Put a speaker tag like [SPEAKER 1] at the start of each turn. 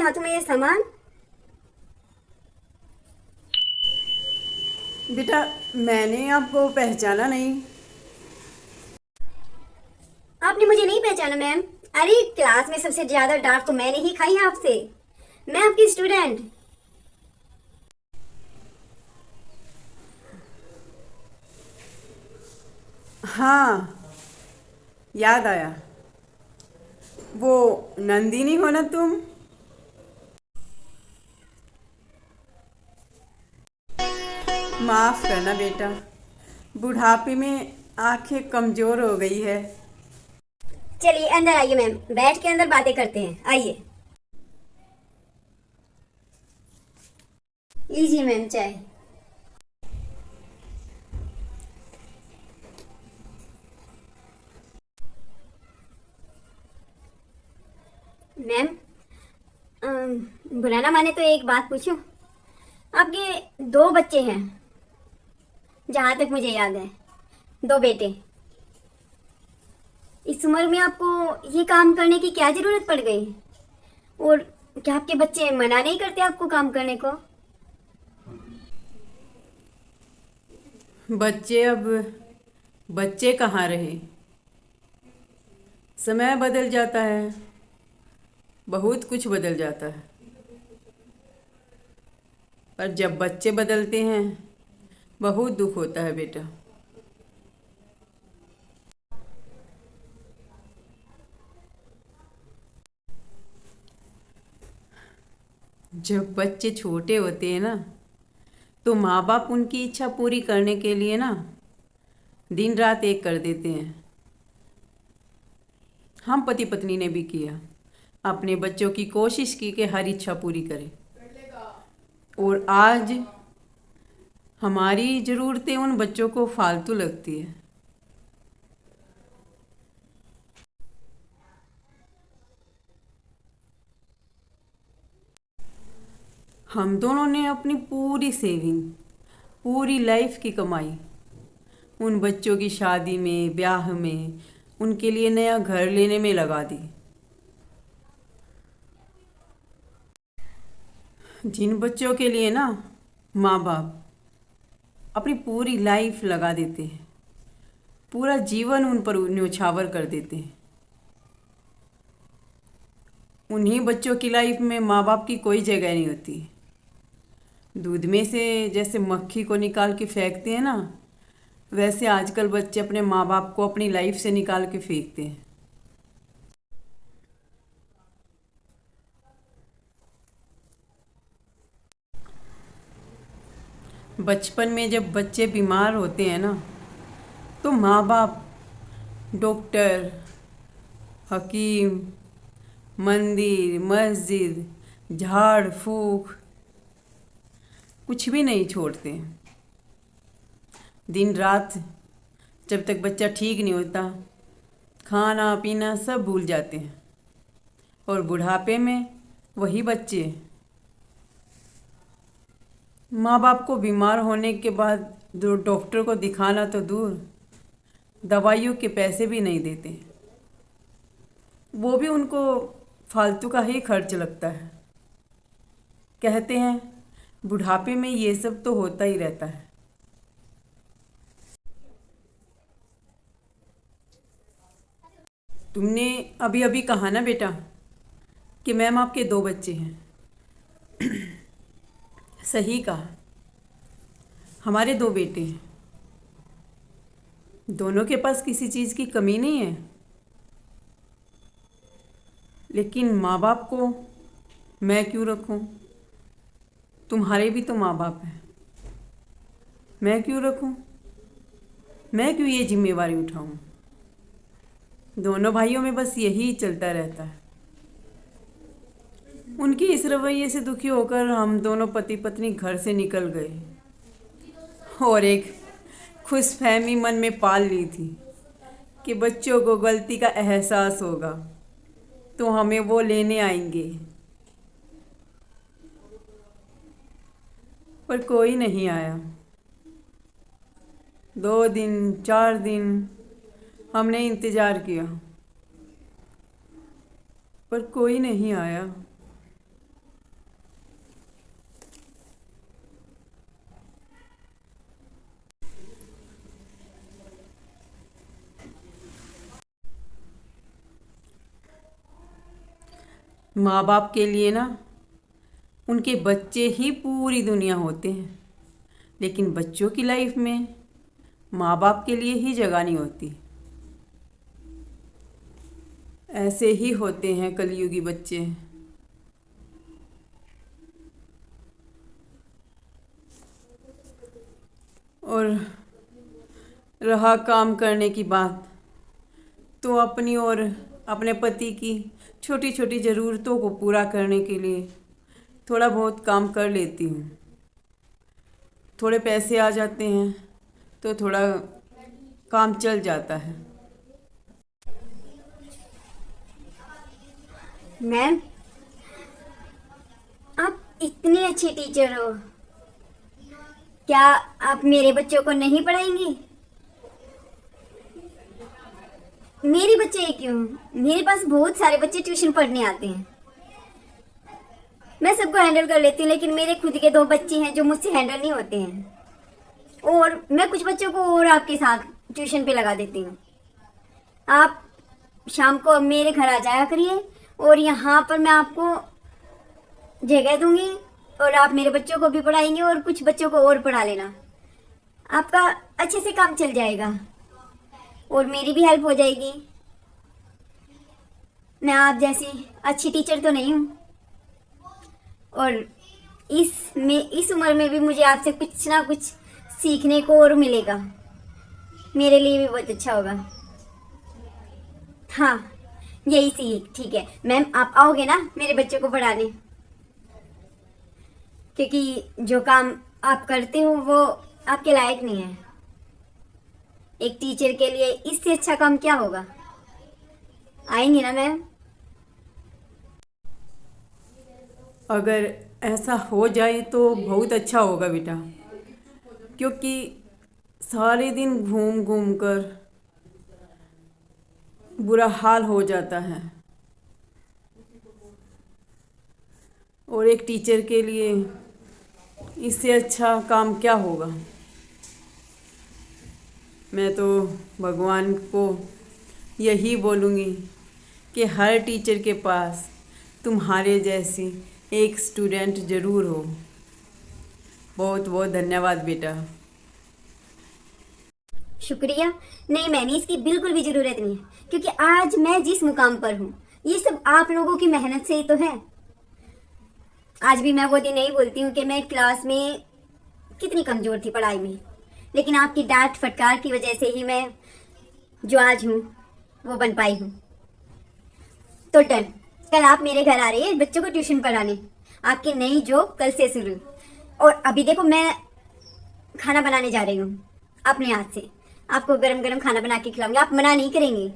[SPEAKER 1] हाथों में ये सामान?
[SPEAKER 2] बेटा, मैंने आपको पहचाना नहीं।
[SPEAKER 1] आपने मुझे नहीं पहचाना मैम? अरे क्लास में सबसे ज्यादा डांट तो मैंने ही खाई है आपसे। मैं आपकी स्टूडेंट।
[SPEAKER 2] हाँ, याद आया। वो नंदिनी हो ना तुम? माफ़ करना बेटा, बुढ़ापे में आंखें कमज़ोर हो गई है।
[SPEAKER 1] चलिए अंदर आइए मैम, बैठ के अंदर बातें करते हैं, आइए। लीजिए मैम चाय। मैम, बुरा ना माने तो एक बात पूछूं? आपके दो बच्चे हैं, जहां तक मुझे याद है। दो बेटे। इस उम्र में आपको ये काम करने की क्या जरूरत पड़ गई? और क्या आपके बच्चे मना नहीं करते आपको काम करने को?
[SPEAKER 2] बच्चे अब बच्चे कहाँ रहे। समय बदल जाता है, बहुत कुछ बदल जाता है। पर जब बच्चे बदलते हैं, बहुत दुख होता है बेटा। जब बच्चे छोटे होते हैं ना, तो माँ बाप उनकी इच्छा पूरी करने के लिए ना दिन रात एक कर देते हैं। हम पति पत्नी ने भी किया, अपने बच्चों की कोशिश की कि हर इच्छा पूरी करें। और आज हमारी ज़रूरतें उन बच्चों को फालतू लगती है। हम दोनों ने अपनी पूरी सेविंग, पूरी लाइफ की कमाई उन बच्चों की शादी में, ब्याह में, उनके लिए नया घर लेने में लगा दी। जिन बच्चों के लिए ना माँ बाप अपनी पूरी लाइफ लगा देते हैं, पूरा जीवन उन पर न्योछावर कर देते हैं, उन्हीं बच्चों की लाइफ में माँ बाप की कोई जगह नहीं होती। दूध में से जैसे मक्खी को निकाल के फेंकते हैं ना, वैसे आजकल बच्चे अपने माँ बाप को अपनी लाइफ से निकाल के फेंकते हैं। बचपन में जब बच्चे बीमार होते हैं ना, तो माँ बाप डॉक्टर, हकीम, मंदिर, मस्जिद, झाड़ फूक कुछ भी नहीं छोड़ते। दिन रात जब तक बच्चा ठीक नहीं होता, खाना पीना सब भूल जाते हैं। और बुढ़ापे में वही बच्चे माँ बाप को बीमार होने के बाद डॉक्टर को दिखाना तो दूर, दवाइयों के पैसे भी नहीं देते। वो भी उनको फालतू का ही खर्च लगता है। कहते हैं बुढ़ापे में ये सब तो होता ही रहता है। तुमने अभी अभी कहा ना बेटा कि मैम आपके दो बच्चे हैं। सही कहा, हमारे दो बेटे हैं। दोनों के पास किसी चीज़ की कमी नहीं है, लेकिन माँ बाप को मैं क्यों रखूं? तुम्हारे भी तो माँ बाप हैं, मैं क्यों रखूं? मैं क्यों ये जिम्मेवारी उठाऊं? दोनों भाइयों में बस यही चलता रहता है। उनके इस रवैये से दुखी होकर हम दोनों पति पत्नी घर से निकल गए और एक खुशफहमी मन में पाल ली थी कि बच्चों को गलती का एहसास होगा तो हमें वो लेने आएंगे। पर कोई नहीं आया। 2 दिन 4 दिन हमने इंतज़ार किया, पर कोई नहीं आया। माँ बाप के लिए ना उनके बच्चे ही पूरी दुनिया होते हैं, लेकिन बच्चों की लाइफ में माँ बाप के लिए ही जगह नहीं होती। ऐसे ही होते हैं कलयुगी बच्चे। और रहा काम करने की बात, तो अपनी और अपने पति की छोटी छोटी ज़रूरतों को पूरा करने के लिए थोड़ा बहुत काम कर लेती हूँ। थोड़े पैसे आ जाते हैं तो थोड़ा काम चल जाता है।
[SPEAKER 1] मैम, आप इतनी अच्छी टीचर हो, क्या आप मेरे बच्चों को नहीं पढ़ाएंगी? मेरे बच्चे ही क्यों, मेरे पास बहुत सारे बच्चे ट्यूशन पढ़ने आते हैं। मैं सबको हैंडल कर लेती हूँ, लेकिन मेरे खुद के 2 बच्चे हैं जो मुझसे हैंडल नहीं होते हैं। और मैं कुछ बच्चों को और आपके साथ ट्यूशन पे लगा देती हूँ। आप शाम को मेरे घर आ जाया करिए और यहाँ पर मैं आपको जगह दूंगी और आप मेरे बच्चों को भी पढ़ाएंगे और कुछ बच्चों को और पढ़ा लेना। आपका अच्छे से काम चल जाएगा और मेरी भी हेल्प हो जाएगी। मैं आप जैसी अच्छी टीचर तो नहीं हूँ, और इस उम्र में भी मुझे आपसे कुछ ना कुछ सीखने को और मिलेगा। मेरे लिए भी बहुत अच्छा होगा। हाँ, यही सीख ठीक है। मैम, आप आओगे ना मेरे बच्चों को पढ़ाने? क्योंकि जो काम आप करते हो वो आपके लायक नहीं है। एक टीचर के लिए इससे अच्छा काम क्या होगा? आएंगे ना मैम?
[SPEAKER 2] अगर ऐसा हो जाए तो बहुत अच्छा होगा बेटा, क्योंकि सारे दिन घूम घूम कर बुरा हाल हो जाता है। और एक टीचर के लिए इससे अच्छा काम क्या होगा। मैं तो भगवान को यही बोलूँगी कि हर टीचर के पास तुम्हारे जैसी एक स्टूडेंट ज़रूर हो। बहुत बहुत धन्यवाद बेटा।
[SPEAKER 1] शुक्रिया। नहीं मैम, इसकी बिल्कुल भी ज़रूरत नहीं है, क्योंकि आज मैं जिस मुकाम पर हूँ ये सब आप लोगों की मेहनत से ही तो है। आज भी मैं वो दिन नहीं बोलती हूँ कि मैं क्लास में कितनी कमज़ोर थी पढ़ाई में, लेकिन आपकी डांट फटकार की वजह से ही मैं जो आज हूँ वो बन पाई हूँ। तो डन, कल आप मेरे घर आ रही है बच्चों को ट्यूशन पढ़ाने। आपकी नई जॉब कल से शुरू। और अभी देखो, मैं खाना बनाने जा रही हूँ अपने हाथ से। आपको गरम गरम खाना बना के खिलाऊंगी, आप मना नहीं करेंगे।